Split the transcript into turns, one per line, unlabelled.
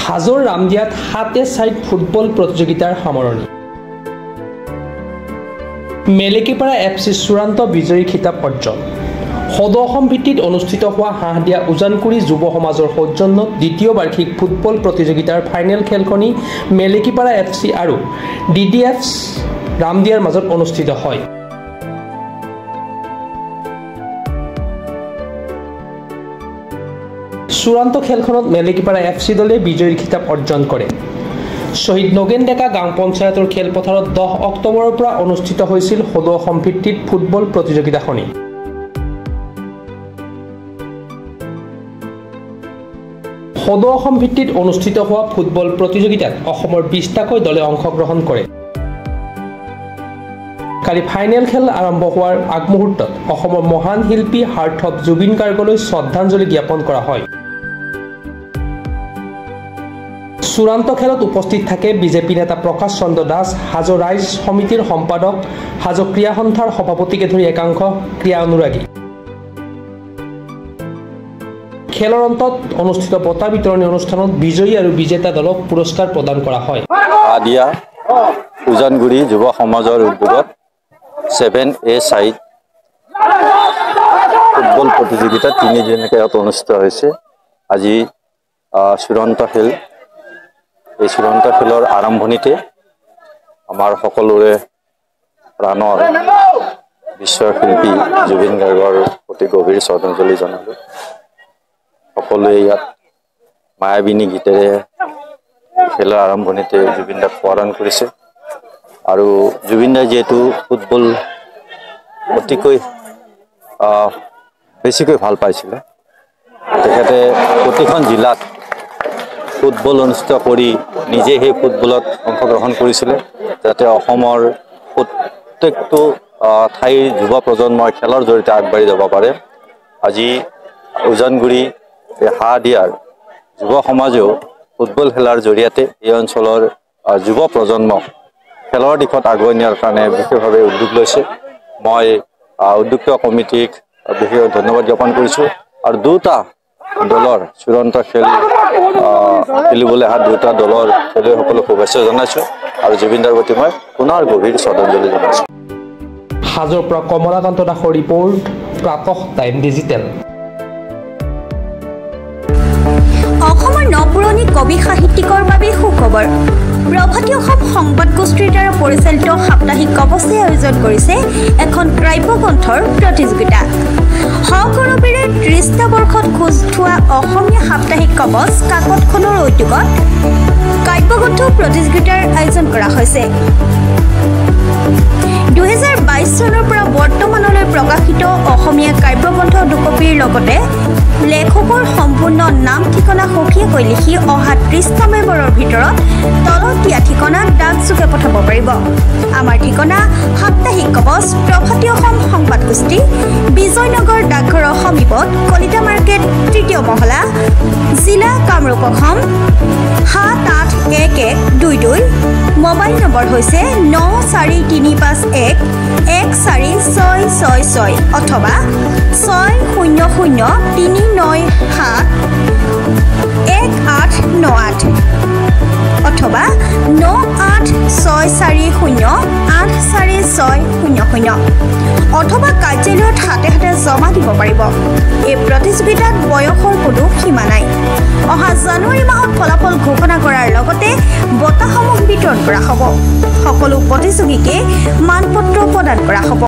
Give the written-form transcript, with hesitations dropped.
হাজোৰ ৰামদিয়াত 7-এ-ছাইড football প্ৰতিযোগিতাৰ সামৰণি। মেলেকিপাৰা FC চূড়ান্ত বিজয়ী খিতাপ অৰ্জন। সদৌ অসম ভিত্তিত অনুষ্ঠিত হোৱা হাঁহদিয়া উজানকুৰি যুৱ সমাজৰ সৌজন্যত দ্বিতীয় বাৰ্ষিক ফুটবল প্ৰতিযোগিতাৰ ফাইনেল খেলখনি মেলেকিপাৰা FC আৰু DDF ৰামদিয়াৰ মাজত অনুষ্ঠিত হয়। চূড়ান্ত খেলখনত মেলেকিপাৰা FC দলে বিজয়ীৰ খিতাপ অৰ্জন কৰে। শহীদ নগেন ডেকা গাঁও পঞ্চায়তৰ খেলপথাৰত 10 অক্টোবৰৰ পৰা অনুষ্ঠিত হৈছিল সদৌ অসম ভিত্তিত ফুটবল প্ৰতিযোগিতাখনি। সদৌ অসম ভিত্তিত অনুষ্ঠিত হোৱা ফুটবল প্ৰতিযোগিতাত অসমৰ 20টাকৈ দলে অংশগ্ৰহণ কৰে। কালি ফাইনেল খেল আৰম্ভ হোৱাৰ আগমুহূৰ্তত অসমৰ মহান শিল্পী হাৰ্থব জুবিন গাৰ্গলৈ শ্ৰদ্ধাঞ্জলি জ্ঞাপন কৰা হয়। চূড়ান্ত খেলত উপস্থিত থাকে বিজেপি নেতা প্ৰকাশ চন্দ্ৰ দাস, হাজো ৰাইজ সমিতিৰ সম্পাদক, হাজো ক্ৰীড়া সন্থাৰ সভাপতিকে ধৰি একাংশ ক্ৰীড়া অনুৰাগী। খেলৰ অন্তত অনুষ্ঠিত বঁটা বিতৰণী অনুষ্ঠানত বিজয়ী আৰু বিজেতা দলক পুৰস্কাৰ প্ৰদান কৰা হয়।
হাঁহদিয়া উজানগুৰি যুৱ সমাজৰ উদ্যোগত 7-এ-ছাইড ফুটবল প্ৰতিযোগিতা 3 দিনকৈ অনুষ্ঠিত হৈছে। আজি চূড়ান্ত খেল। এই চূড়ান্ত খেলৰ আৰম্ভণিতে আমাৰ সকলোৰে প্ৰাণৰ বিশ্বৰ শিল্পী জুবিন গাৰ্গৰ প্ৰতি গভীৰ শ্ৰদ্ধাঞ্জলি জনালোঁ। সকলোৱে ইয়াত মায়াবিনী গীতেৰে খেলৰ আৰম্ভণিতে জুবিন দাক সোঁৱৰণ কৰিছে। আৰু জুবিন দাই যিহেতু ফুটবল অতিকৈ বেছিকৈ ভাল পাইছিলে, তেখেতে প্ৰতিখন জিলাত ফুটবল অনুষ্ঠিত কৰি নিজে সেই ফুটবলত অংশগ্ৰহণ কৰিছিলে, যাতে অসমৰ প্ৰত্যেকটো ঠাইৰ যুৱ প্ৰজন্মই খেলৰ জৰিয়তে আগবাঢ়ি যাব পাৰে। আজি উজানগুৰি হাঁহদিয়াৰ যুৱ সমাজেও ফুটবল খেলাৰ জৰিয়তে এই অঞ্চলৰ যুৱ প্ৰজন্মক খেলৰ দিশত আগুৱাই নিয়াৰ কাৰণে বিশেষভাৱে উদ্যোগ লৈছে। মই উদ্যোক্ত কমিটিক বিশেষ ধন্যবাদ জ্ঞাপন কৰিছোঁ। আৰু দুটা দলৰ চূড়ান্ত খেল খেলিবলৈ অহা দুটা দলৰ খেলুৱৈসকলক শুভেচ্ছা জনাইছোঁ আৰু জুবিনদাৰ প্ৰতি মই পুনৰ গভীৰ শ্ৰদ্ধাঞ্জলি জনাইছোঁ।
হাজোৰ পৰা কমলাকান্ত দাসৰ ৰিপৰ্ট, প্ৰাতঃ টাইম ডিজিটেল।
অসমৰ নপুৰণি কবি সাহিত্যিকৰ বাবে সুখবৰ। প্ৰভাতী অসম সংবাদ গোষ্ঠীৰ দ্বাৰা পৰিচালিত সাপ্তাহিক কবচে আয়োজন কৰিছে এখন কাব্যগ্ৰন্থৰ প্ৰতিযোগিতা। সগৌৰৱেৰে 30টা বৰ্ষত খোজ থোৱা অসমীয়া সাপ্তাহিক কবচ কাকতখনৰ উদ্যোগত কাব্যগ্ৰন্থ প্ৰতিযোগিতাৰ আয়োজন কৰা হৈছে। 2022 চনৰ পৰা বৰ্তমানলৈ প্ৰকাশিত অসমীয়া কাব্যগ্ৰন্থ দুকপিৰ লগতে লেখকৰ সম্পূৰ্ণ নাম ঠিকনা সঠিককৈ লিখি অহা 30 নৱেম্বৰৰ ভিতৰত তলত দিয়া ঠিকনাত ডাকযোগে পঠাব পাৰিব। আমাৰ ঠিকনা সাপ্তাহিক কবচ, প্ৰভাতী অসম সংবাদ গোষ্ঠী, বিজয়নগৰ ডাকঘৰৰ সমীপত, কলিতা মাৰ্কেট, 3য় মহলা, জিলা কামৰূপ অসম 781122। মোবাইল নম্বৰ হৈছে 9435114666 অথবা 6003971898 অথবা 9864084600 অথবা কাৰ্যালয়ত হাতে হাতে জমা দিব পাৰিব। এই প্ৰতিযোগিতাত বয়সৰ কোনো সীমা নাই। অহা জানুৱাৰী মাহত ফলাফল ঘোষণা কৰাৰ লগতে বঁটাসমূহ বিতৰণ কৰা হ'ব। সকলো প্ৰতিযোগীকে মানপত্ৰ প্ৰদান কৰা হ'ব।